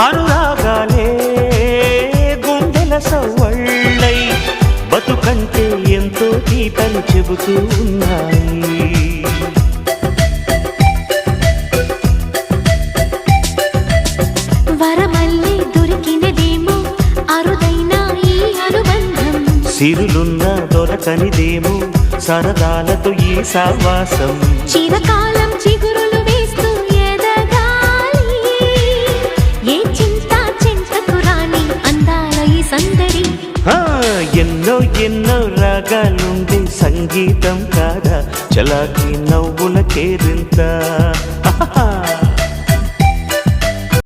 అనురాగాలే గుండెల సవ్వళ్ళై బతుకంటే ఎంతో తీపని చెబుతూ ఉన్నాయి. వరమల్లే దొరికినదేమో అరుదైన ఈ అనుబంధం, సిరులున్న దొరకనిదేమో సరదాలతో ఈ సావాసం. చిరకాలం చిగురులు వేస్తూ ఎదగాలి, ఏ చింత చింతకు రాని అందాల ఈ సందడి. ఎన్నో ఎన్నో రాగాలుండే సంగీతం కాదా చలాకి నవ్వుల కేరింత.